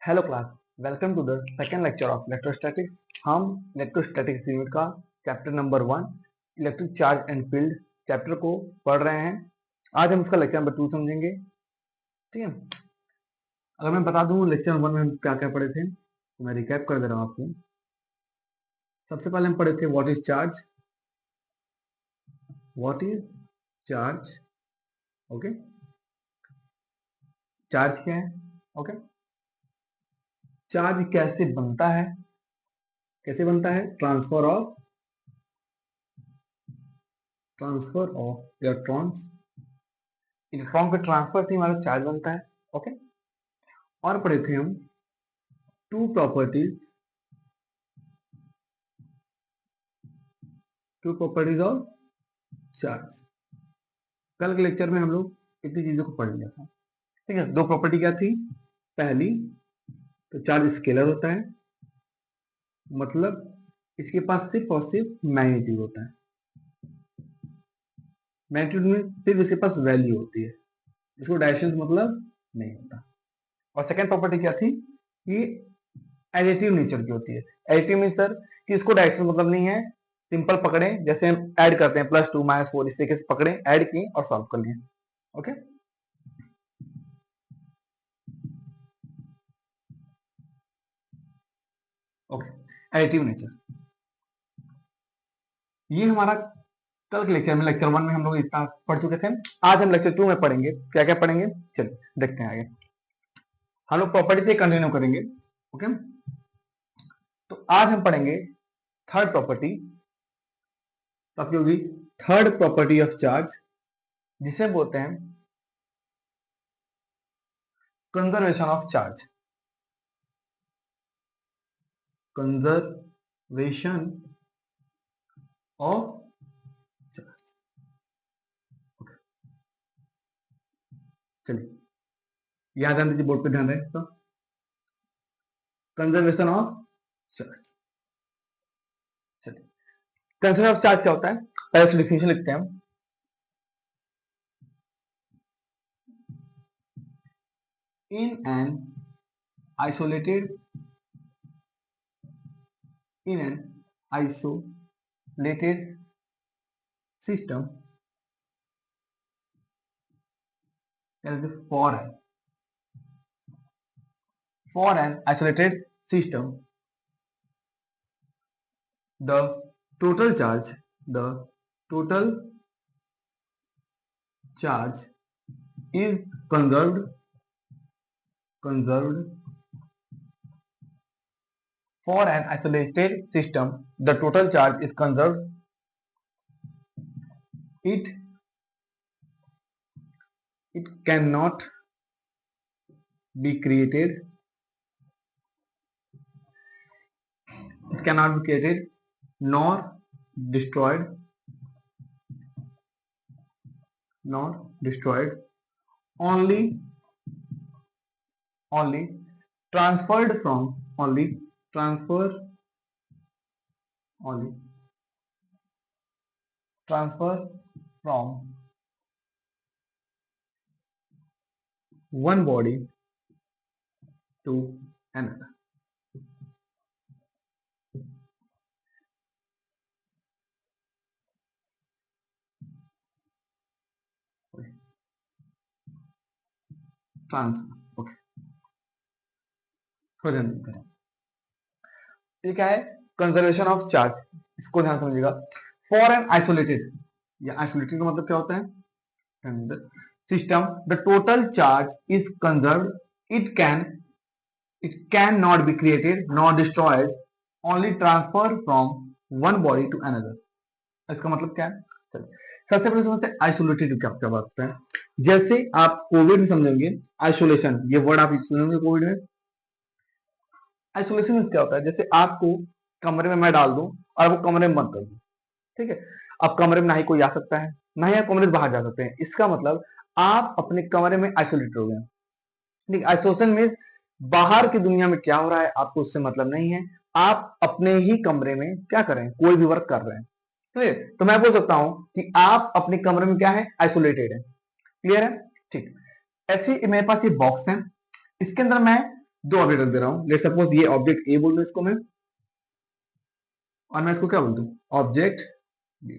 Hello class, welcome to the second lecture of electrostatics. हम electrostatics unit का chapter number 1 electric charge and field chapter को पढ़ रहे हैं। आज हम उसका लेक्चर नंबर 2 समझेंगे। ठीक है, अगर मैं बता दूं लेक्चर नंबर 1 में हम क्या क्या पढ़े थे तो मैं रिकैप कर दे रहा हूं आपको। सबसे पहले हम पढ़े थे what is charge. What is charge, okay. Charge क्या है, ओके। चार्ज कैसे बनता है, कैसे बनता है? ट्रांसफर ऑफ इलेक्ट्रॉन्स, इलेक्ट्रॉन के ट्रांसफर से हमारा चार्ज बनता है, ओके। और पढ़े थे हम टू प्रॉपर्टीज ऑफ चार्ज। कल के लेक्चर में हम लोग इतनी चीजों को पढ़ लिया था। ठीक है, दो प्रॉपर्टी क्या थी? पहली तो चार्ज स्केलर होता है, मतलब इसके पास सिर्फ और सिर्फ मैग्नीट्यूड होता है। मैग्नीट्यूड में सिर्फ इसके पास वैल्यू होती है, इसको डायरेक्शन मतलब नहीं होता। और सेकेंड प्रॉपर्टी क्या थी? ये एडिटिव नेचर की होती है। एडिटिव मीन सर कि इसको डायरेक्शन मतलब नहीं है, सिंपल पकड़े, जैसे हम ऐड करते हैं +2 -4 इस तरीके से पकड़े, ऐड किए और सॉल्व कर लिए, ओके। ओके, एडिटिव नेचर ये हमारा कल के लेक्चर में, लेक्चर 1 में हम लोग इतना पढ़ चुके थे। आज हम लेक्चर 2 में पढ़ेंगे। क्या क्या पढ़ेंगे, चलिए देखते हैं आगे। हम लोग प्रॉपर्टी से कंटिन्यू करेंगे, ओके। तो आज हम पढ़ेंगे थर्ड प्रॉपर्टी, आपकी होगी थर्ड प्रॉपर्टी ऑफ चार्ज, जिसे बोलते हैं conservation of charge. Conservation of charge, चलिए याद आने दीजिए, बोर्ड पे ध्यान रहे। तो कंजर्वेशन ऑफ चार्ज, चलिए कंजर्वेशन ऑफ चार्ज क्या होता है, पहले से डिफिनेशन लिखते हैं हम। In an isolated system, for an isolated system, the total charge is conserved for an isolated system, the total charge is conserved. It cannot be created, nor destroyed, only transferred from one body to another. Transfer, okay. ये क्या है? Conservation of charge, इसको ध्यान समझिएगा। For an isolated, या isolated का मतलब क्या होता है? System the total charge is conserved, it can not be created not destroyed, only transfer from one body to another. इसका मतलब क्या है? चलिए सबसे पहले समझते हैं आइसोलेटेड क्या क्या बात होता है। जैसे आप कोविड में समझेंगे, आइसोलेशन ये वर्ड आप सुनेंगे कोविड में। आइसोलेशन क्या होता है? जैसे आपको कमरे में मैं डाल दूं और वो कमरे में बंद कर दूं, ठीक है। अब कमरे में ना ही कोई आ सकता है, ना ही आप कमरे से बाहर जा सकते हैं। इसका मतलब आप अपने कमरे में आइसोलेटेड हो गए। ठीक, आइसोलेशन मीन्स बाहर की दुनिया में क्या हो रहा है आपको उससे मतलब नहीं है, आप अपने ही कमरे में क्या करें, कोई भी वर्क कर रहे हैं। क्लियर? तो मैं बोल सकता हूं कि आप अपने कमरे में क्या है, आइसोलेटेड है। क्लियर है? ठीक। ऐसे मेरे पास ये बॉक्स है, इसके अंदर मैं दो ऑब्जेक्ट रख दे रहा हूं। लेट सपोज ये ऑब्जेक्ट ए बोल दूं इसको मैं, और मैं इसको क्या बोल दूं, object B.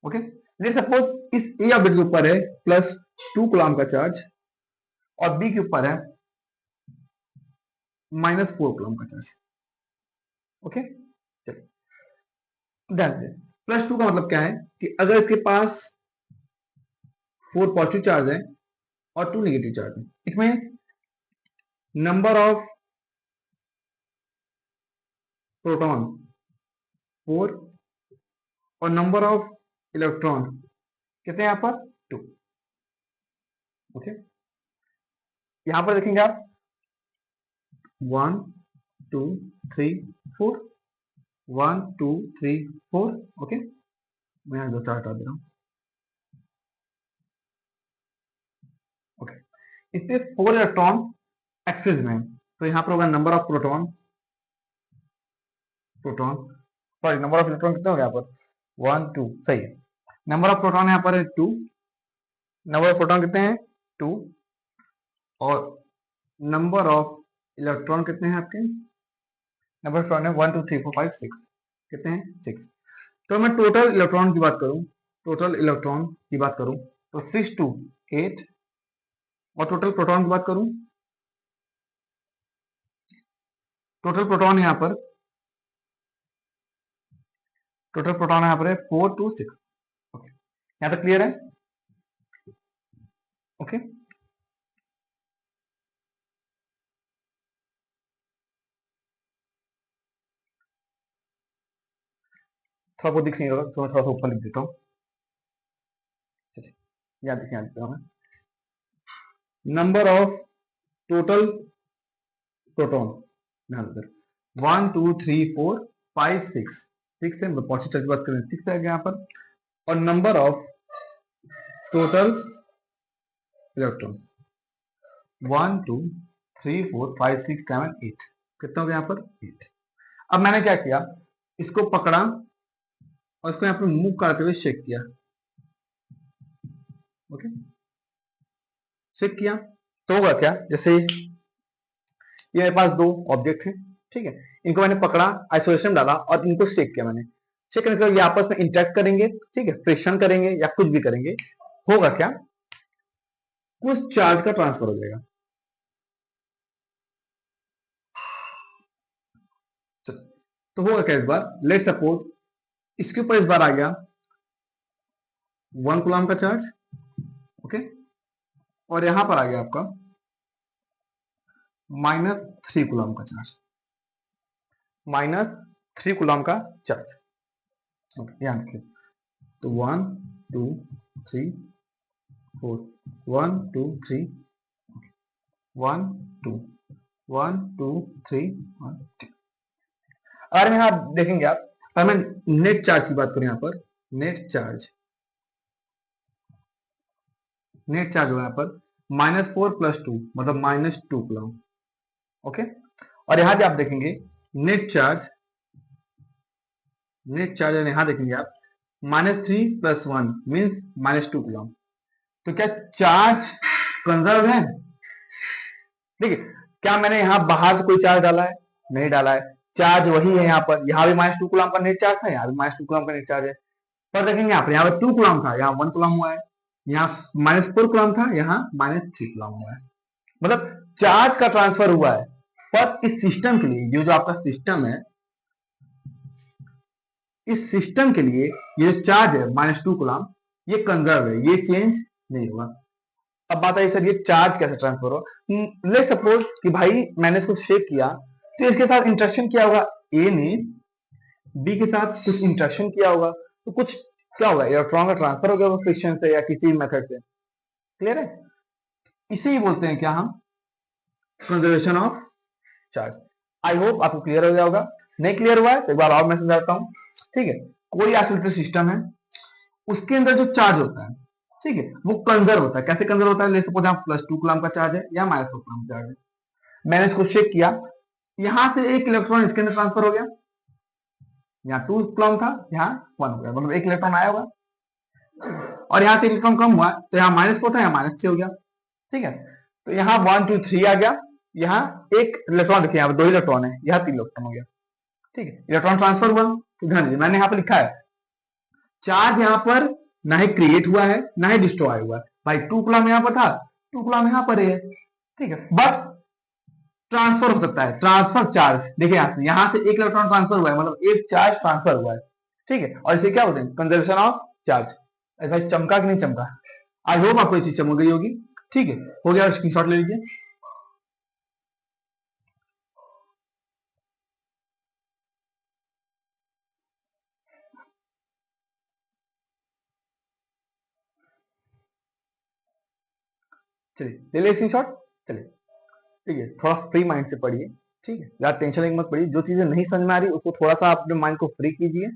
Okay, let suppose इस ए ऑब्जेक्ट के ऊपर है +2 कूलम का चार्ज और बी के ऊपर है -4 कूलम का चार्ज। ओके, चलिए +2 का मतलब क्या है कि अगर इसके पास 4 पॉजिटिव चार्ज है और 2 नेगेटिव चार्ज है, it means number of proton 4 और नंबर ऑफ इलेक्ट्रॉन कितने यहाँ पर 2। ओके, यहां पर देखेंगे आप 1 2 3 4, 1 2 3 4। ओके, मैं यहाँ दो चार्ट हटा दे रहा हूँ। ओके, इससे 4 इलेक्ट्रॉन एक्सिस में, तो यहाँ पर होगा number of proton sorry number of electron कितने हो गए यहाँ पर 1 2, सही है। नंबर ऑफ प्रोटॉन यहाँ पर है 2, नंबर ऑफ प्रोटॉन कितने हैं 2, और नंबर ऑफ इलेक्ट्रॉन कितने हैं आपके, नंबर ऑफ प्रोटॉन है 1 2 3 4 5 6, कितने हैं 6। तो मैं टोटल इलेक्ट्रॉन की बात करूं, तो 6 2 8, और टोटल प्रोटॉन की बात करूं, टोटल प्रोटॉन यहाँ पर है 4 2 6। ओके, यहाँ तक क्लियर है। ओके, थोड़ा बहुत दिख नहीं होगा तो मैं थोड़ा सा ऊपर लिख देता हूँ। यहाँ देखिए, यहाँ लिखता हूँ मैं, नंबर ऑफ टोटल प्रोटॉन 1 2 3 4 5 6, 6 है, पॉजिटिव चार्ज की बात करें 6 आ गया यहाँ पर, और नंबर ऑफ टोटल इलेक्ट्रॉन 1 2 3 4 5 6 7 8, कितना हो गया यहाँ पर 8। अब मैंने क्या किया, इसको पकड़ा और इसको यहाँ पर मूव करते हुए शेक किया। ओके, शेक किया तो होगा क्या, जैसे ये मेरे पास दो ऑब्जेक्ट हैं, ठीक है, इनको मैंने पकड़ा, आइसोलेशन डाला और इनको शेक किया मैंने। शेक करने के बाद ये आपस में इंटरेक्ट करेंगे, ठीक है, फ्रिक्शन करेंगे या कुछ भी करेंगे, होगा क्या, कुछ चार्ज का ट्रांसफर हो जाएगा। तो होगा क्या, इस बार लेट सपोज इसके ऊपर इस बार आ गया 1 कूलम का चार्ज, ओके, और यहां पर आ गया आपका -3 कूलम का चार्ज, -3 कूलम का चार्ज। ध्यान रखिए, तो 1 2 3 4, 1 2 3 1 2 1 2 3 1 2। अगर यहाँ देखेंगे आप, अगर मैं नेट चार्ज की बात करूं, यहाँ पर नेट चार्ज होगा यहाँ पर -4 + 2 मतलब -2 कूलम। ओके, और यहां जब आप देखेंगे नेट चार्ज यहां देखेंगे आप -3 + 1 मीन्स -2 कूलम। तो क्या चार्ज कंजर्व है, ठीक है, क्या मैंने यहां बाहर से कोई चार्ज डाला है, नहीं डाला है, चार्ज वही है यहाँ पर, यहाँ भी -2 कूलम का नेट चार्ज था, यहाँ भी -2 कूलम का नेट चार्ज है। पर देखेंगे यहाँ पर 2 कूलम था, यहाँ 1 कूलम हुआ है, यहाँ -4 कूलम था, यहाँ -3 कूलम हुआ है, मतलब चार्ज का ट्रांसफर हुआ है। पर इस सिस्टम के लिए, ये जो आपका सिस्टम है, इस सिस्टम के लिए ये जो चार्ज है -2 कूलम, ये कंजर्व है, ये चेंज नहीं होगा। अब बात आई सर ये चार्ज कैसे ट्रांसफर हो, लेट सपोज कि भाई मैंने इसको शेक किया, तो इसके साथ इंटरेक्शन किया होगा, ए ने बी के साथ कुछ इंटरेक्शन किया होगा, तो कुछ क्या होगा, इलेक्ट्रॉन का ट्रांसफर हो गया होगा फ्रिक्शन से या किसी मेथड से। क्लियर है, इसे ही बोलते हैं क्या हम, conservation of charge. I hope आपको क्लियर हो गया होगा, नहीं क्लियर हुआ है तो एक बार और मैं समझाता हूँ। ठीक है, कोई आइसोलेटेड सिस्टम है, उसके अंदर जो चार्ज होता है, ठीक है, वो कंजर्व होता है। कैसे कंजर्व होता है, ले सपोज यहाँ +2 कूलम का चार्ज है या -4 कूलम का चार्ज है, मैंने इसको शेक किया, यहां से एक इलेक्ट्रॉन इसके अंदर ट्रांसफर हो गया, यहाँ 2 कूलम था, यहाँ 1 हो गया, मतलब एक इलेक्ट्रॉन आया होगा, और यहाँ से इलेक्ट्रॉन कम हुआ तो यहाँ -4 था, यहाँ -6 हो गया। ठीक है, तो यहाँ 1 2 3 आ गया, यहाँ एक इलेक्ट्रॉन देखिए, यहाँ पे 2 इलेक्ट्रॉन है, यहाँ 3 इलेक्ट्रॉन हो गया, ठीक है, इलेक्ट्रॉन ट्रांसफर हुआ। तो ध्यान दीजिए मैंने यहाँ पे लिखा है चार्ज यहाँ पर ना ही क्रिएट हुआ है ना ही डिस्ट्रॉय हुआ है। भाई 2 कूलम यहाँ पर था, 2 कूलम यहाँ पर है, ठीक है, बट ट्रांसफर हो सकता है, ट्रांसफर चार्ज देखिए यहाँ से एक इलेक्ट्रॉन ट्रांसफर हुआ है, मतलब एक चार्ज ट्रांसफर हुआ है, ठीक है, और इसे क्या बोलते हैं, कंजर्वेशन ऑफ चार्ज। ऐसा चमका कि नहीं चमका? आई होप आपको ये चीज समझ गई होगी, ठीक है, हो गया, स्क्रीनशॉट ले लीजिए। चलिए ले ले स्क्रीनशॉट। चलिए ठीक है, थोड़ा फ्री माइंड से पढ़िए, ठीक है, ज्यादा टेंशन लेके मत पढ़िए, जो चीजें नहीं समझ में आ रही उसको थोड़ा सा अपने माइंड को फ्री कीजिए,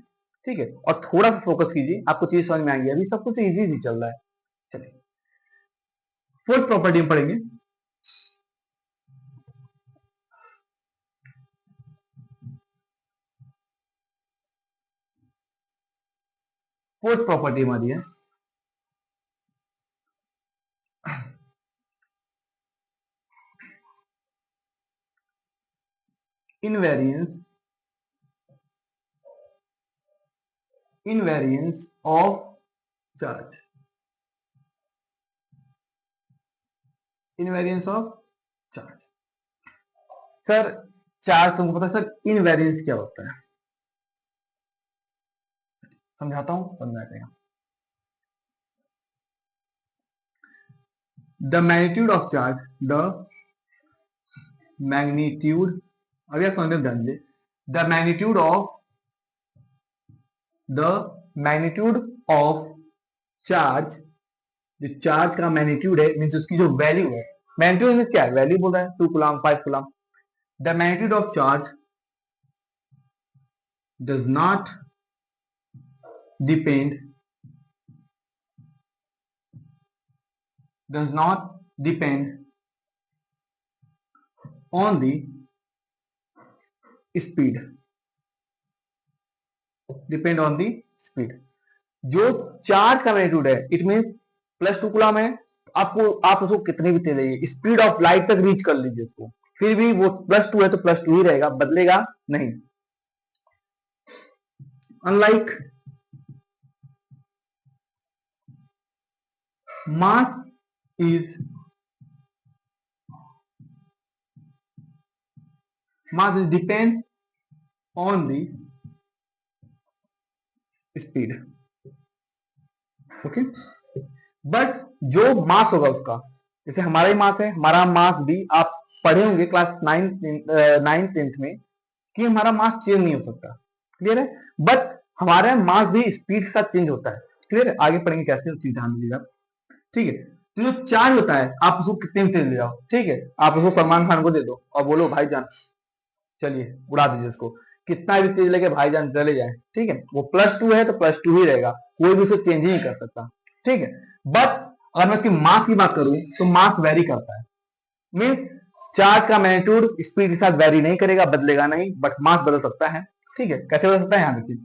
ठीक है, और थोड़ा सा फोकस कीजिए, आपको चीज समझ में आएगी, अभी सब कुछ इजी इजी चल रहा है। चलिए फोर्थ प्रॉपर्टी में पढ़ेंगे। फोर्थ प्रॉपर्टी हमारी है invariance of charge, invariance of charge. Sir charge तुमको पता है सर, इनवेरियंस क्या होता है? समझाता हूं, समझ में आएगा। The magnitude of charge, the magnitude, अब यह समझने ध्यान दीजिए, the magnitude of, the magnitude of charge, जो चार्ज का मैग्नीट्यूड है मींस उसकी जो वैल्यू है, मैग्नीट्यूड मींस क्या है, वैल्यू बोल रहा है, 2 coulomb 5 coulomb. The magnitude of charge does not depend, does not depend on the speed, depend on the speed। जो चार्ज का मैग्नीट्यूड है इट मींस +2 कूलम है, आपको आप उसको कितने भी तेज जाइए, स्पीड ऑफ लाइट तक रीच कर लीजिए उसको, फिर भी वो +2 है तो +2 ही रहेगा, बदलेगा नहीं। Unlike mass is depend on the speed, okay, but जो मास होगा उसका, जैसे हमारा ही मास है, हमारा मास भी आप पढ़े होंगे क्लास 9th 10th में कि हमारा मास चेंज नहीं हो सकता, क्लियर है, बट हमारा मास भी स्पीड के साथ चेंज होता है, क्लियर है, आगे पढ़ेंगे कैसे, चीज ध्यान दीजिएगा, ठीक है। तो जो चार्ज होता है आप उसको कितने में तेज ले जाओ, ठीक है, आप उसको सलमान खान को दे दो और बोलो भाईजान चलिए उड़ा दीजिए उसको, कितना भी तेज लेके भाईजान चले जाए, ठीक है, वो +2 है तो +2 ही रहेगा, कोई भी उसको चेंज ही नहीं कर सकता, ठीक है, बट अगर मैं उसकी मास की बात करूं तो मास वेरी करता है, मीन चार्ज का मैग्नीट्यूड स्पीड के साथ वेरी नहीं करेगा, बदलेगा नहीं, बट मास बदल सकता है, ठीक है, कैसे बदल सकता है, यहाँ देखिए,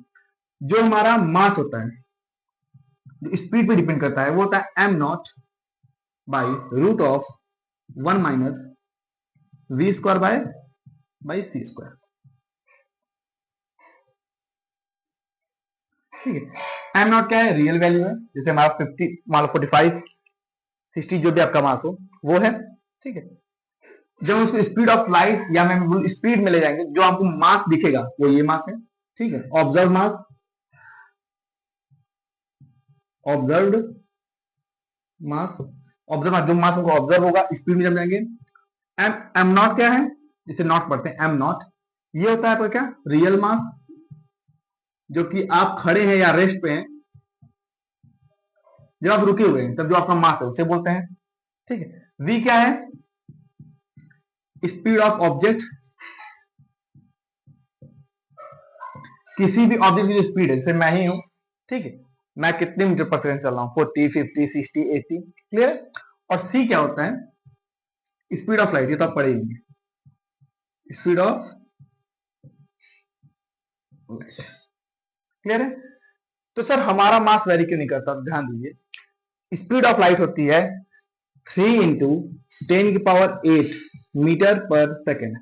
जो हमारा मास होता है जो स्पीड पे डिपेंड करता है वो होता है m0 by √1 minus v² by c², ठीक है। m0 क्या है, रियल वैल्यू है, जैसे हमारा 50 मान लो 45 60 जो भी आपका मास हो वो है, ठीक है, जब उसको स्पीड ऑफ लाइट या मैं स्पीड में ले जाएंगे जो आपको मास दिखेगा वो ये मास है, ठीक है, ऑब्जर्व मास, ऑब्जर्व्ड मास, ऑब्जर्व जो मास को ऑब्जर्व होगा स्पीड में जब जाएंगे। एम नॉट क्या है, जिसे नॉट पढ़ते हैं, एम नॉट ये होता है आपका क्या, रियल मास, जो कि आप खड़े हैं या रेस्ट पे हैं, जब आप रुके हुए हैं तब जो आपका मास है उसे बोलते हैं, ठीक है। वी क्या है, स्पीड ऑफ ऑब्जेक्ट, किसी भी ऑब्जेक्ट की जो स्पीड है, जैसे मैं ही हूं, ठीक है, मैं कितने मीटर पर सेकंड चल रहा हूं, 40 50 60 80, क्लियर है। और सी क्या होता है, स्पीड ऑफ लाइट, ये तो आप पढ़ेंगे, स्पीड ऑफ लाइट, क्लियर है। तो सर हमारा मास वेरी क्यों नहीं करता, ध्यान दीजिए, स्पीड ऑफ लाइट होती है 3 × 10⁸ मीटर पर सेकेंड,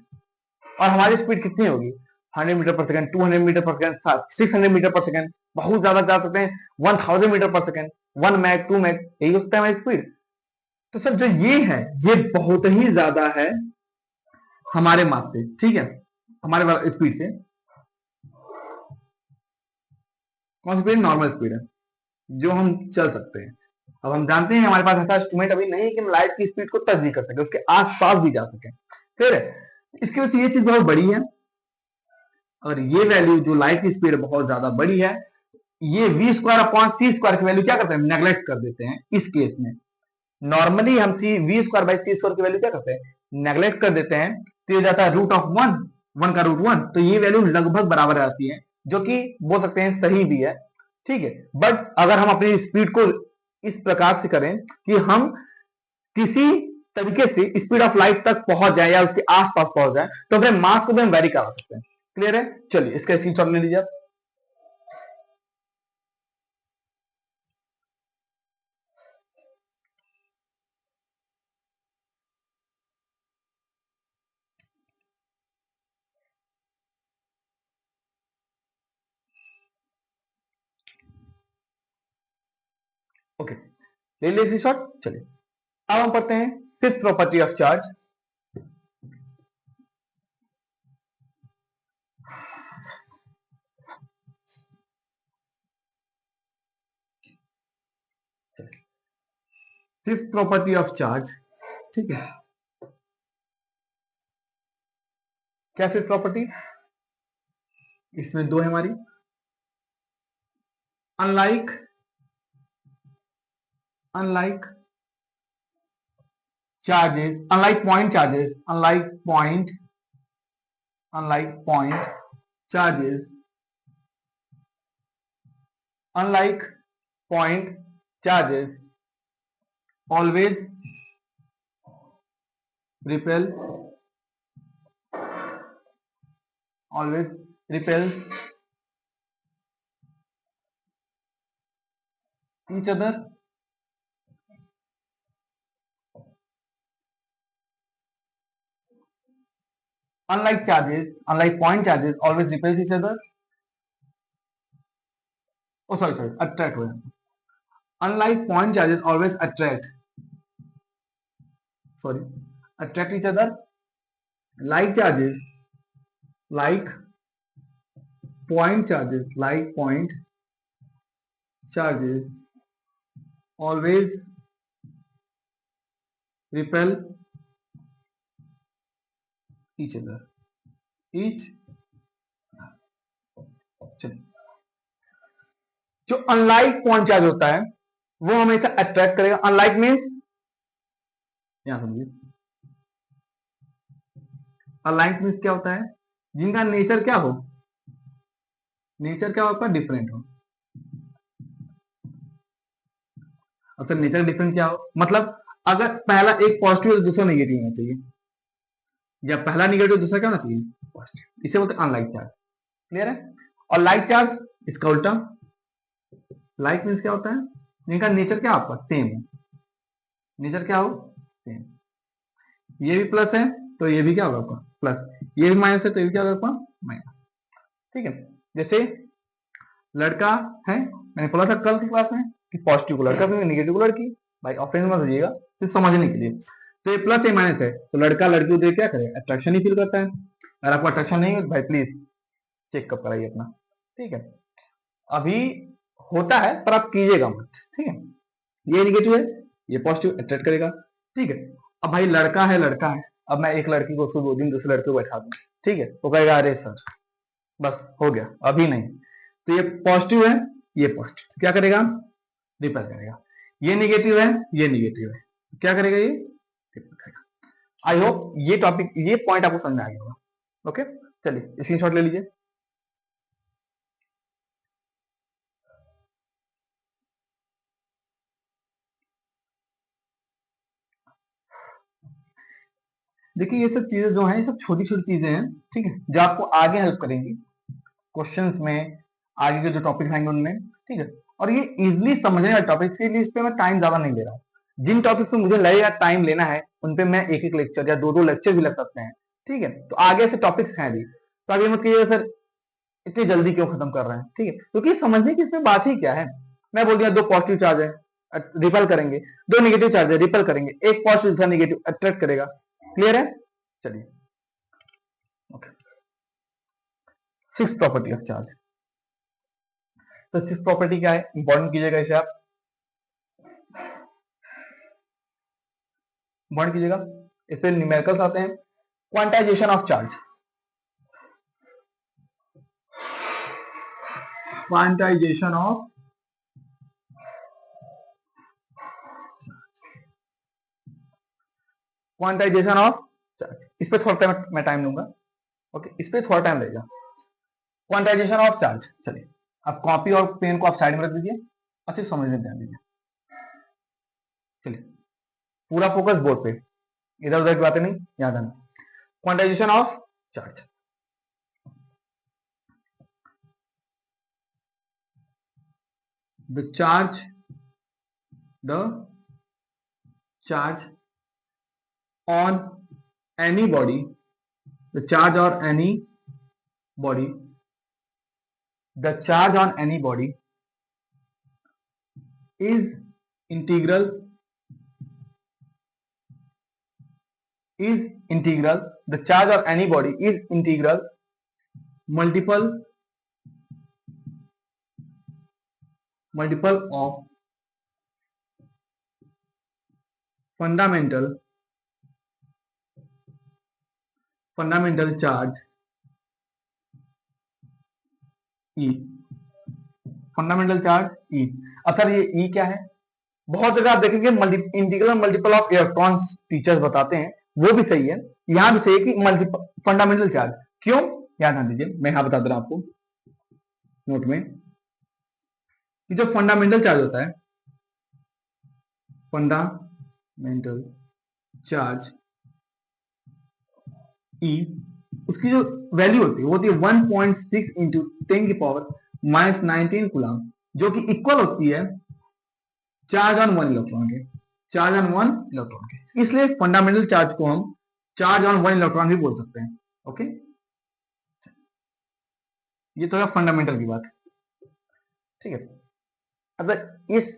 और हमारी स्पीड कितनी होगी 100 मीटर पर सेकेंड, 200 मीटर पर सेकेंड, 600 मीटर पर सेकेंड, बहुत ज्यादा जा सकते हैं 1000 मीटर पर सेकेंड, 1 मैक 2 मैक, यही होता है हमारी स्पीड। तो सर जो ये है ये बहुत ही ज्यादा है हमारे मास से, ठीक है, हमारे स्पीड से। कौन सी स्पीड? नॉर्मल स्पीड है जो हम चल सकते हैं। अब हम जानते हैं हमारे पास ऐसा इंस्ट्रूमेंट अभी नहीं है कि हम लाइट की स्पीड को टच भी कर सके, उसके आसपास भी जा सके। फिर इसकी वजह से ये चीज बहुत बड़ी है, और ये वैल्यू जो लाइट की स्पीड बहुत ज्यादा बड़ी है, ये V square upon C square की वैल्यू क्या करते हैं? नेग्लेक्ट कर देते हैं। इस केस में नॉर्मली हम C V square by C square की वैल्यू क्या करते हैं? नेग्लेक्ट कर देते हैं। तो ये जाता है रूट ऑफ वन, वन का रूट वन, तो ये वैल्यू लगभग बराबर आती है, जो कि बोल सकते हैं सही भी है, ठीक है। बट अगर हम अपनी स्पीड को इस प्रकार से करें कि हम किसी तरीके से स्पीड ऑफ लाइट तक पहुंच जाए या उसके आसपास पहुंच जाए, तो अपने मास को भी हम वेरी करा सकते हैं। क्लियर है? चलिए इसका स्क्रीनशॉट ले लीजिए आप। ओके, ले लीजिए स्क्रीनशॉट। चलिए अब हम पढ़ते हैं fifth property of charge. Fifth property of charge, ठीक है। क्या फिफ्थ प्रॉपर्टी? इसमें दो है हमारी। Unlike unlike charges, unlike point charges, unlike point charges, unlike point charges always repel always repel each other unlike point charges always repel each other, oh sorry attract हो जाता, unlike point charges always attract each other, like charges like point charges always repel each other each चलिए, जो unlike point charge होता है वो हमेशा attract करेगा। Unlike means, यहां समझिए, अनलाइक मीन्स क्या होता है? जिनका नेचर क्या हो, नेचर क्या होगा? डिफरेंट हो। असल नेचर डिफरेंट क्या हो मतलब, अगर पहला एक पॉजिटिव है तो दूसरा नेगेटिव होना चाहिए, या पहला नेगेटिव दूसरा क्या होना चाहिए? पॉजिटिव। इसे बोलते हैं अनलाइक चार्ज। क्लियर है? और लाइक चार्ज इसका उल्टा। लाइक मीन्स क्या होता है? जिनका नेचर क्या आपका सेम हो, नेचर क्या हो? सेम। ये भी प्लस है तो ये भी क्या होगा आपका प्लस, ये भी माइनस है तो ये भी क्या होगा आपका माइनस। ठीक है, जैसे लड़का है, मैंने बोला था कल की क्लास में कि पॉजिटिव को लड़का भी नेगेटिव को लड़की, भाई ऑप्शन मत दीजिएगा सिर्फ समझने के लिए। तो ये प्लस है माइनस है, तो लड़का लड़की को देख क्या करे? अट्रैक्शन ही फील करता है। अगर आपको अट्रैक्शन नहीं हो भाई प्लीज चेकअप कराइए अपना, ठीक है। अभी होता है पर आप कीजिएगा मत, ठीक है। ये नेगेटिव है, ये पॉजिटिव अट्रैक्ट करेगा, ठीक है। अब भाई लड़का है, अब मैं एक लड़की को उसको 2 दिन दूसरे लड़के को बैठा दूं, ठीक है, वो कहेगा अरे सर बस हो गया अभी नहीं। तो ये पॉजिटिव है, ये पॉजिटिव, तो क्या करेगा? रिपेल करेगा। ये नेगेटिव है, ये नेगेटिव है, तो क्या करेगा? ये रिपेल करेगा। आई होप ये टॉपिक, ये पॉइंट आपको समझ में आ गया होगा। ओके, चलिए स्क्रीनशॉट ले लीजिए। देखिए ये सब चीजें जो हैं, ये सब छोटी छोटी चीजें हैं, ठीक है, जो आपको आगे हेल्प करेंगी क्वेश्चंस में, आगे के जो टॉपिक आएंगे उनमें, ठीक है। और ये इजिली समझने वाले टॉपिक, इस पे मैं टाइम ज्यादा नहीं ले रहा हूँ, जिन टॉपिक्स में मुझे लगेगा टाइम लेना है उन पे मैं एक एक लेक्चर या दो दो लेक्चर भी लग सकते हैं, ठीक है। तो आगे से टॉपिक्स हैं भी, तो आप ये मत कहिएगा सर इतनी जल्दी क्यों खत्म कर रहे हैं, ठीक है, क्योंकि समझने की इसमें बात ही क्या है। मैं बोल दिया दो पॉजिटिव चार्ज है रिपल करेंगे, दो नेगेटिव चार्ज है रिपल करेंगे, एक पॉजिटिव दूसरा नेगेटिव अट्रैक्ट करेगा। क्लियर है? चलिए okay. Six property of charge. तो सिक्स प्रॉपर्टी क्या है, इंपॉर्टेंट कीजिएगा इसे आप, इंपॉर्टेंट कीजिएगा। इस पे न्यूमेरिकल्स आते हैं। Quantization of charge, quantization of quantization of charge, इस पे थोड़ा मैं टाइम लूंगा, ओके, इस पे थोड़ा टाइम लगेगा। क्वांटाइजेशन ऑफ चार्ज, चलिए आप कॉपी और पेन को आप साइड में रख दीजिए, अच्छे समझने ध्यान दीजिए। चलिए पूरा फोकस बोर्ड पे, इधर उधर की बातें नहीं, याद आना। Quantization of charge, the charge on any body, the charge on any body, the charge on any body is integral, the charge of any body is integral multiple of fundamental charge E, fundamental charge E। असल ये E क्या है, बहुत जगह आप देखेंगे integral multiple of electrons teachers बताते हैं, वो भी सही है, यहां भी सही है कि मल्टीपल फंडामेंटल चार्ज। क्यों, याद ना दीजिए, मैं यहां बता दे रहा हूं आपको नोट में कि जो फंडामेंटल चार्ज होता है, फंडामेंटल चार्ज E, उसकी जो वैल्यू होती है वो होती है 1.6 इंटू 10 की पावर -19 कूलम, जो कि इक्वल होती है चार्ज ऑन वन इलेक्ट्रॉन के, चार्ज ऑन वन इलेक्ट्रॉन के। इसलिए फंडामेंटल चार्ज को हम चार्ज ऑन वन इलेक्ट्रॉन भी बोल सकते हैं। ओके, ये तो है फंडामेंटल की बात, ठीक है। अब इस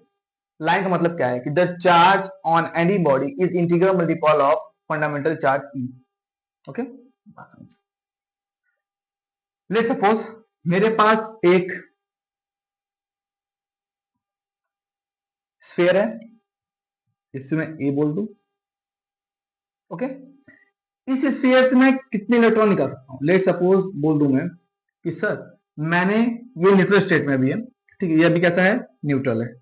लाइन का मतलब क्या है कि the charge on any body is integral multiple of fundamental charge E. Okay, let's suppose मेरे पास एक स्फीयर है, इसमें ए बोल दूं, ओके। इस स्फीयर से मैं कितने इलेक्ट्रॉन निकाल सकता हूं, लेट सपोज बोल दूं मैं कि सर मैंने, ये न्यूट्रल स्टेट में भी है, ठीक है, ये अभी कैसा है, न्यूट्रल है,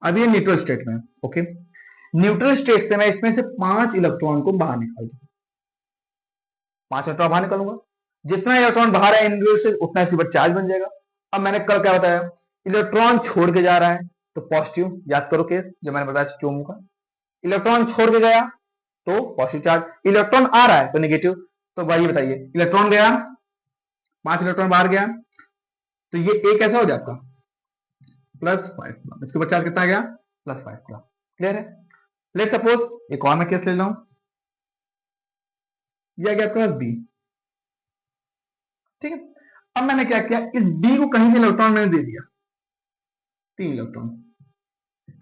अभी ये न्यूट्रल स्टेट में है, ओके। न्यूट्रल स्टेट से मैं इसमें से 5 इलेक्ट्रॉन को बाहर निकाल दूं, 5 इलेक्ट्रॉन बाहर निकालूंगा, जितना इलेक्ट्रॉन बाहर है न्यूट्रल से उतना इसके ऊपर चार्ज बन जाएगा। अब मैंने कल क्या बताया, इलेक्ट्रॉन छोड़ के जा रहा है तो पॉजिटिव, याद करो केस जो मैंने बताया क्यों का, इलेक्ट्रॉन छोड़ के गया तो पॉजिटिव चार्ज, इलेक्ट्रॉन आ रहा है तो नेगेटिव। तो भाई बताइए, इलेक्ट्रॉन गया, 5 इलेक्ट्रॉन बाहर गया, तो ये एक ऐसा हो जाए आपका +5, इसके ऊपर चार्ज कितना आ गया, +5 का। क्लियर है? लेट सपोज एक और मैं केस ले रहा हूं, यह गया आपके पास बी, ठीक है। अब मैंने क्या किया, इस बी को कहीं से इलेक्ट्रॉन मैंने दे दिया, 3 इलेक्ट्रॉन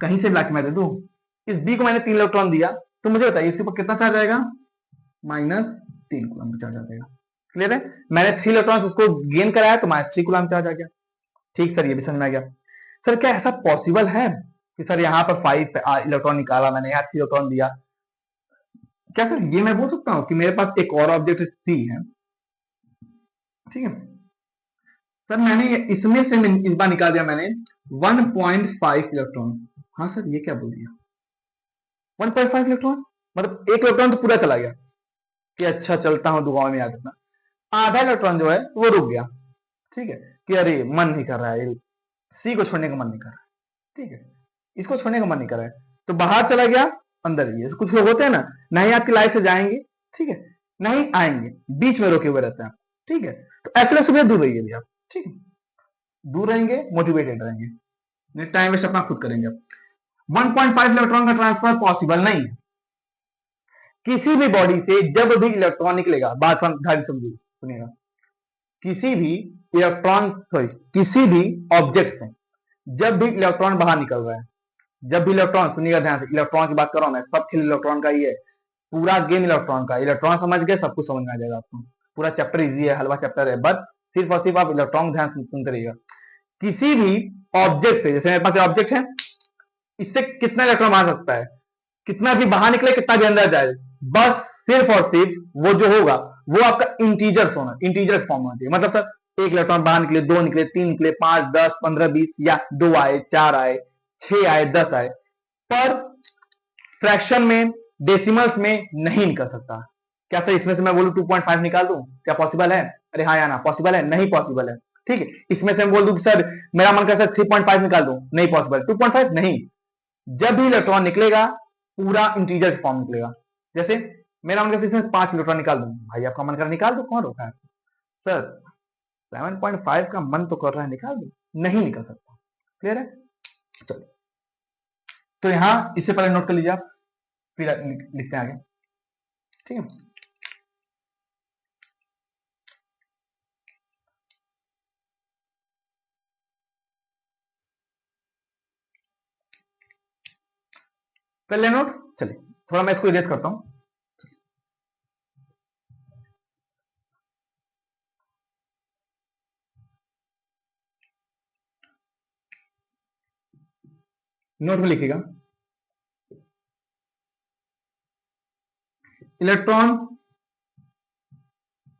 कहीं से लाके मैं दे दूं, इस बी को मैंने 3 इलेक्ट्रॉन दिया, तो मुझे बताइए इसके ऊपर कितना चार्ज आएगा, -3 कूलम का चार्ज आ जाएगा। क्लियर है? मैंने 3 इलेक्ट्रॉन उसको गेन कराया तो -3 कूलम चार्ज आ गया। ठीक सर, ये भी समझ में आ गया। सर क्या ऐसा पॉसिबल है कि सर यहाँ पर 5 इलेक्ट्रॉन निकाला मैंने, यहाँ 3 इलेक्ट्रॉन दिया, क्या सर ये मैं बोल सकता हूँ कि मेरे पास एक और ऑब्जेक्ट सी है, ठीक है सर, मैंने इसमें से इस बार निकाल दिया मैंने 1.5 इलेक्ट्रॉन। हाँ सर ये क्या बोल दिया, 1.5 इलेक्ट्रॉन, मतलब एक इलेक्ट्रॉन तो पूरा चला गया कि अच्छा चलता हूं दुआओं में याद रखना, आधा इलेक्ट्रॉन जो है वो रुक गया, ठीक है, कि अरे मन नहीं कर रहा है, सी को छोड़ने का मन नहीं कर रहा है, ठीक है, इसको छोड़ने का मन नहीं कर रहा है, तो बाहर चला गया, अंदर भी है। कुछ लोग होते हैं ना, नहीं आपकी लाइफ से जाएंगे, ठीक है, नहीं आएंगे, बीच में रोके हुए रहते हैं, ठीक है, तो ऐसे सुबह दूर रहिए भैया, ठीक है, दूर रहेंगे, मोटिवेटेड रहेंगे, टाइम वेस्ट अपना खुद करेंगे। 1.5 इलेक्ट्रॉन का ट्रांसफर पॉसिबल नहीं है। किसी भी बॉडी से जब भी इलेक्ट्रॉन निकलेगा, बात ध्यान समझिए, सुनिएगा, किसी भी इलेक्ट्रॉन सॉरी किसी भी ऑब्जेक्ट से जब भी इलेक्ट्रॉन बाहर निकल रहा है, जब भी इलेक्ट्रॉन, सुनिएगा ध्यान से, इलेक्ट्रॉन की बात कर रहा हूं मैं, सब खेल इलेक्ट्रॉन का ही है, पूरा गेम इलेक्ट्रॉन का। इलेक्ट्रॉन समझ गए, सब कुछ समझ में आ जाएगा आपको। पूरा चैप्टर इजी है, हलवा चैप्टर है, बस सिर्फ और सिर्फ आप इलेक्ट्रॉन ध्यान से सुनते रहिएगा। किसी भी ऑब्जेक्ट से, जैसे मेरे पास ऑब्जेक्ट है, इससे कितना इलेक्ट्रॉन बाहर सकता है, कितना भी बाहर निकले, कितना भी अंदर जाए, बस सिर्फ और सिर्फ वो जो होगा वो आपका इंटीजर होना, इंटीजर फॉर्म होना चाहिए। मतलब सर एक इलेक्ट्रॉन बाहर निकले, 2 निकले, 3 निकले, 5, 10, 15, 20, या 2 आए, 4 आए, 6 आए, 10 आए, पर फ्रैक्शन में, डेसिमल्स में नहीं निकल सकता। क्या सर इसमें से मैं बोलूं 2.5 निकाल दूं, क्या पॉसिबल है? अरे हाँ या ना, पॉसिबल है? नहीं पॉसिबल है। ठीक है, इसमें से मैं बोल दूं कि सर मेरा मन करता है 3.5 निकाल दूं, नहीं पॉसिबल। 2.5 नहीं, जब भी इलेक्ट्रॉन निकलेगा पूरा इंटीजर फॉर्म निकलेगा। जैसे मेरा मन करता है इसमें 5 इलेक्ट्रॉन निकाल दूं, भाई आपका मन कर निकाल दो, कौन रोका है? सर 7.5 का मन तो कर रहा है, निकाल दो, नहीं निकल सकता। क्लियर है? चलो, तो यहां इससे पहले नोट कर लीजिए आप, फिर लिखते हैं आगे। ठीक है, कर ले नोट। चलिए थोड़ा मैं इसको इरेज करता हूं। नोट में लिखिएगा, electron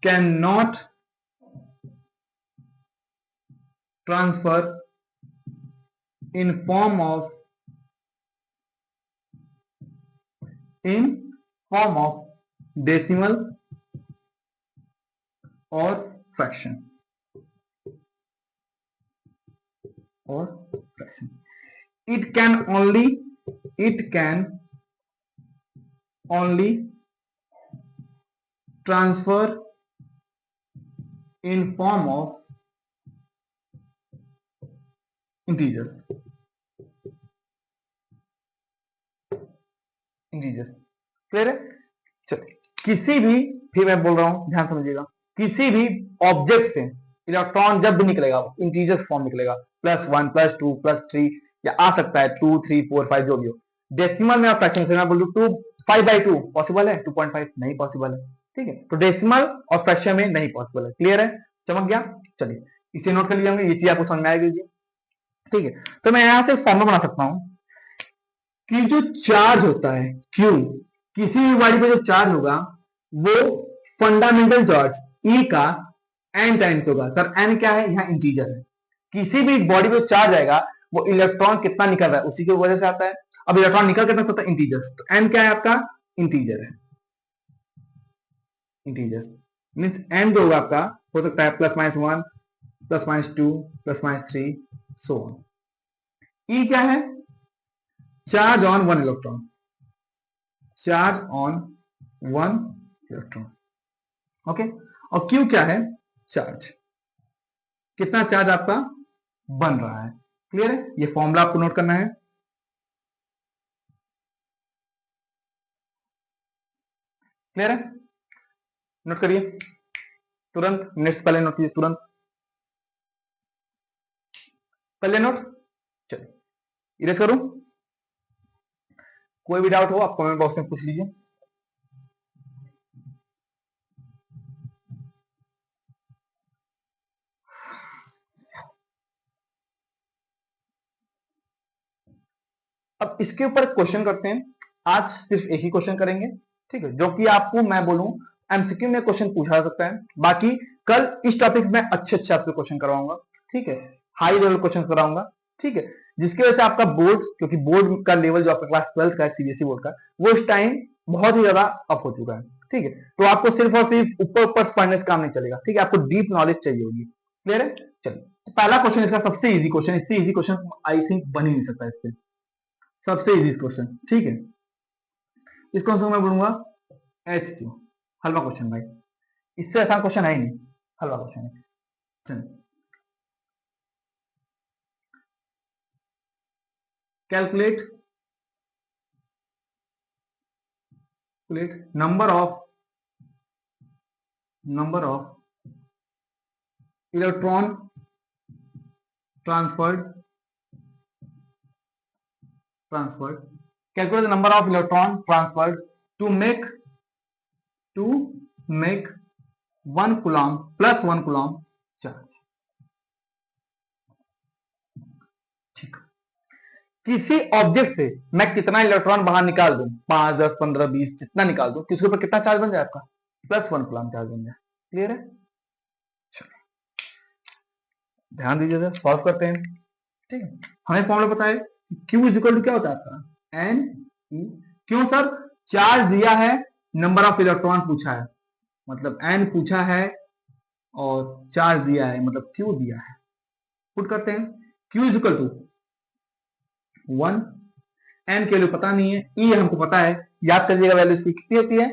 can not transfer in form of decimal और fraction, it can only transfer in form of integers, clear है? चलिए, किसी भी, फिर मैं बोल रहा हूं ध्यान समझिएगा, किसी भी ऑब्जेक्ट से इलेक्ट्रॉन जब भी निकलेगा इंटीजर फॉर्म निकलेगा, +1, +2, +3, या आ सकता है 2, 3, 4, 5, जो भी हो। डेसिमल में फ्रैक्शन से मैं बोल दूं 2, 5/2 पॉसिबल है, 2.5 नहीं पॉसिबल है। ठीक है, तो डेसिमल और फ्रैक्शन में नहीं पॉसिबल है। क्लियर है? चमक गया? चलिए इसे नोट कर लीजिए, ये चीज आपको समझ में आएगी। ठीक है, तो मैं यहां से फॉर्मूला बना सकता हूं कि जो चार्ज होता है Q, किसी भी बॉडी पे जो चार्ज होगा वो फंडामेंटल चार्ज E का n टाइम्स होगा। सर n क्या है? यहाँ इंटीजर है। किसी भी बॉडी पे चार्ज आएगा वो इलेक्ट्रॉन कितना निकल रहा है उसी की वजह से आता है। अब इलेक्ट्रॉन निकल कितना सकता है? इंटीजर। तो n क्या है आपका? इंटीजर है। इंटीजर मीन्स n जो होगा आपका हो सकता है +-1, +-2, +-3, सो ऑन। E क्या है? Charge on 1 electron, charge on 1 electron. Okay, और Q क्या है? चार्ज, कितना चार्ज आपका बन रहा है। क्लियर है? ये फॉर्मूला आपको नोट करना है। क्लियर है? नोट करिए तुरंत, मिनट्स पहले नोट कीजिए तुरंत, पहले नोट। चलिए इरेज करूं, कोई भी डाउट हो आप कमेंट बॉक्स में पूछ लीजिए। अब इसके ऊपर क्वेश्चन करते हैं। आज सिर्फ एक ही क्वेश्चन करेंगे, ठीक है, जो कि आपको मैं बोलूं एमसीक्यू में क्वेश्चन पूछा सकता है। बाकी कल इस टॉपिक में अच्छे अच्छे आपसे क्वेश्चन करवाऊंगा, ठीक है, हाई लेवल क्वेश्चन कराऊंगा, ठीक है, जिसकी वजह से आपका बोर्ड, क्योंकि बोर्ड का लेवल जो आपका क्लास 12 का है सीबीएसई बोर्ड का, वो इस टाइम बहुत ही ज्यादा अप हो चुका है। ठीक है, तो आपको सिर्फ और सिर्फ ऊपर ऊपर पढ़ने से काम नहीं चलेगा, ठीक है, आपको डीप नॉलेज चाहिए होगी। क्लियर है? चलिए, तो पहला क्वेश्चन इसका सबसे इजी क्वेश्चन, इससे इजी क्वेश्चन आई थिंक बन ही नहीं सकता इससे, सबसे इजी क्वेश्चन। ठीक है, इस क्वेश्चन में बोलूंगा HQ, हलवा क्वेश्चन भाई, इससे आसान क्वेश्चन है ही नहीं, हलवा क्वेश्चन है। चलिए calculate number of electron transferred calculate the number of electron transferred to make 1 coulomb plus 1 coulomb charge. ठीक, किसी ऑब्जेक्ट से मैं कितना इलेक्ट्रॉन बाहर निकाल दूं, 5, 10, 15, 20 जितना निकाल दूं, किसके ऊपर कितना चार्ज बन जाए आपका, +1 कूलम्ब चार्ज बन जाए. क्लियर है? चलो ध्यान दीजिए, सॉल्व करते हैं. ठीक है, हमें फॉर्मूला पता है Q इज इक्वल टू क्या होता है आपका N E. क्यों सर? चार्ज दिया है, नंबर ऑफ इलेक्ट्रॉन पूछा है, मतलब N पूछा है और चार्ज दिया है, मतलब Q दिया है. पुट करते हैं. Q is equal to 1, N के लिए पता नहीं है, E हमको पता है. याद करिएगा वैल्यू इसकी कितनी होती है,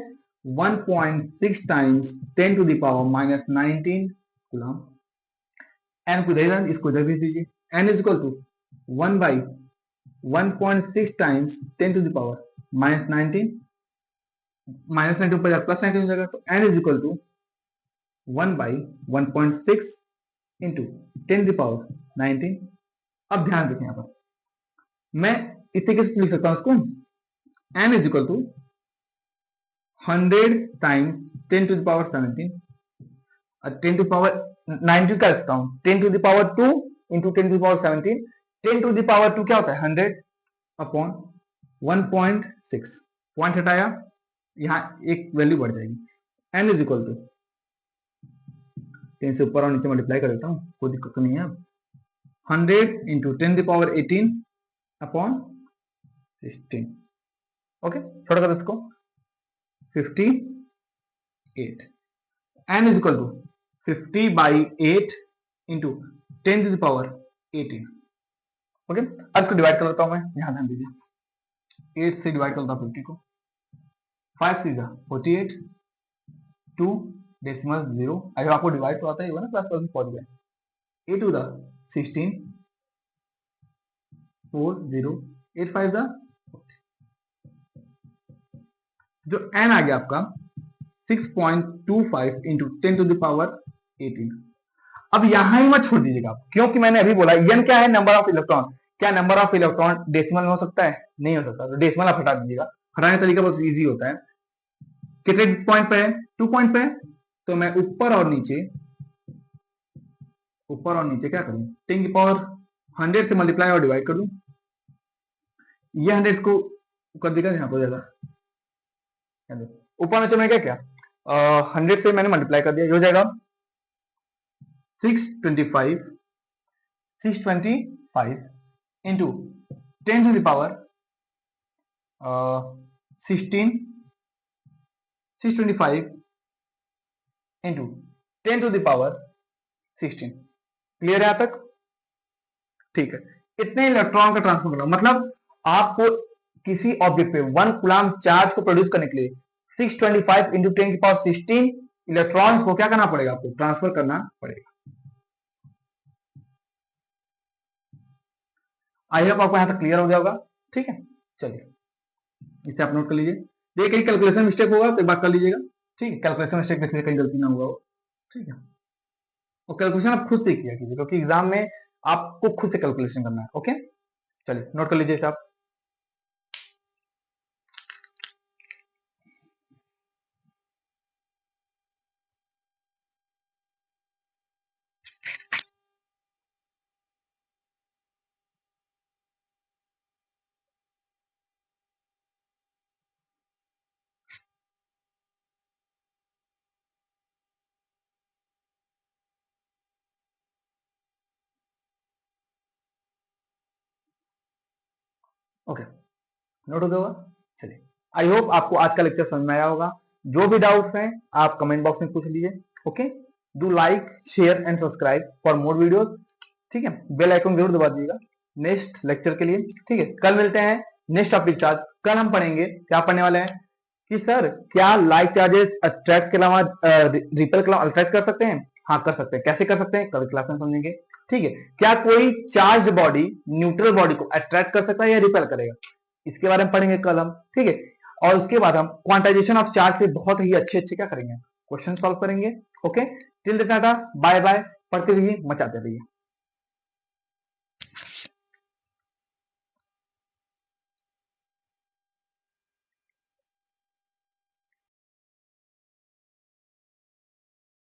1.6 times 10 to the power -19 coulomb. N को इधर, इसको इधर भी दीजिए. N is equal to 1 by 1.6 times 10 to the power -19, -19 ऊपर जाकर +19 हो जाएगा, तो N is equal to 1 by 1.6 into 10 to the power 19. अब ध्यान देखें यहाँ पर, मैं इस तरीके से लिख सकता हूं इसको, N is equal to 100 times 10 to the power 17 और 10 टू पावर 19 कर सकता हूं, 10 to the power 2 into 10 to the power 17. 10 to the power 2 क्या होता है, 100 अपॉन 1.6. पॉइंट हटाया, यहां एक वैल्यू बढ़ जाएगी. N इज इक्वल टू 10 से ऊपर और नीचे मल्टीप्लाई कर देता हूं, कोई दिक्कत तो नहीं है. 100 into 10 to the power 18 upon 16. Okay, छोटा कर इसको, 58. N is equal to 50 by 8 into 10 to the power 18. Okay, अब इसको डिवाइड कर लेता हूं मैं, यहां ध्यान दीजिए. 8 से डिवाइड करता हूं 50 को, 5 से 48, 2 डेसिमल 0. अगर आपको डिवाइड तो आता ही होगा ना, क्लास 12 में पहुंच गए. 8 टू द 16, 4 0, 8 5 द, जो N आ गया आपका 6.25 इंटू 10 टू द पावर 18. अब यहां ही मत छोड़ दीजिएगा आप, क्योंकि मैंने अभी बोला N क्या है, नंबर ऑफ इलेक्ट्रॉन. क्या नंबर ऑफ इलेक्ट्रॉन डेसिमल में हो सकता है? नहीं हो सकता, तो डेसिमल आप हटा दीजिएगा. हटाने का तरीका बहुत इजी होता है. कितने पॉइंट पे है, 2 पॉइंट पे है, तो मैं ऊपर और नीचे क्या करूं, 10 की पावर 100 से मल्टीप्लाई और डिवाइड कर दूं. ये 100 को कर देगा, यहां पर जाएगा ऊपर नीचे. मैं क्या 100 से मैंने मल्टीप्लाई कर दिया, ये हो जाएगा 625 into 10 to the power 16, 625 into 10 to the power 16. Clear है यहां तक? ठीक है, इतने इलेक्ट्रॉन का ट्रांसफर करना, मतलब आपको किसी ऑब्जेक्ट पे 1 कूलम्ब चार्ज को प्रोड्यूस करने के लिए 625 इंटू 10 की पावर 16 इलेक्ट्रॉन्स को क्या करना पड़ेगा, आपको ट्रांसफर करना पड़ेगा. आई होप आपको यहां तक क्लियर हो गया होगा. ठीक है, चलिए इसे आप नोट कर लीजिए. देखिए कहीं कैलकुलेशन मिस्टेक होगा तो एक बार कर लीजिएगा. ठीक है, कैलकुलेशन मिस्टेक देख लीजिए, कहीं गलती ना हुआ हो. ठीक है, और कैलकुलेशन आप खुद से किया कीजिए, क्योंकि एग्जाम में आपको खुद से कैलकुलेशन करना है. ओके, चलिए नोट कर लीजिए आप. ओके, नोट हो गया होगा. चलिए, आई होप आपको आज का लेक्चर समझ में आया होगा. जो भी डाउट्स हैं आप कमेंट बॉक्स में पूछ लीजिए. Okay, do like share and subscribe for more videos. ठीक है, बेल आइकन जरूर दबा दीजिएगा नेक्स्ट लेक्चर के लिए. ठीक है, कल मिलते हैं नेक्स्ट टॉपिक चार्ज. कल हम पढ़ेंगे, क्या पढ़ने वाले हैं कि सर क्या लाइक चार्जेस अट्रैक्ट के अलावा रिपेल के अलावा अट्रैक्ट कर सकते हैं. हाँ कर सकते हैं. कैसे कर सकते हैं, कल क्लास में समझेंगे. ठीक है, क्या कोई चार्ज बॉडी न्यूट्रल बॉडी को अट्रैक्ट कर सकता है या रिपेल करेगा, इसके बारे में पढ़ेंगे कल हम। ठीक है, और उसके बाद हम क्वांटाइजेशन ऑफ चार्ज से बहुत ही अच्छे अच्छे क्या करेंगे, क्वेश्चन सॉल्व करेंगे। Okay, till tata, bye bye, पढ़ते रहिए, मचाते रहिए।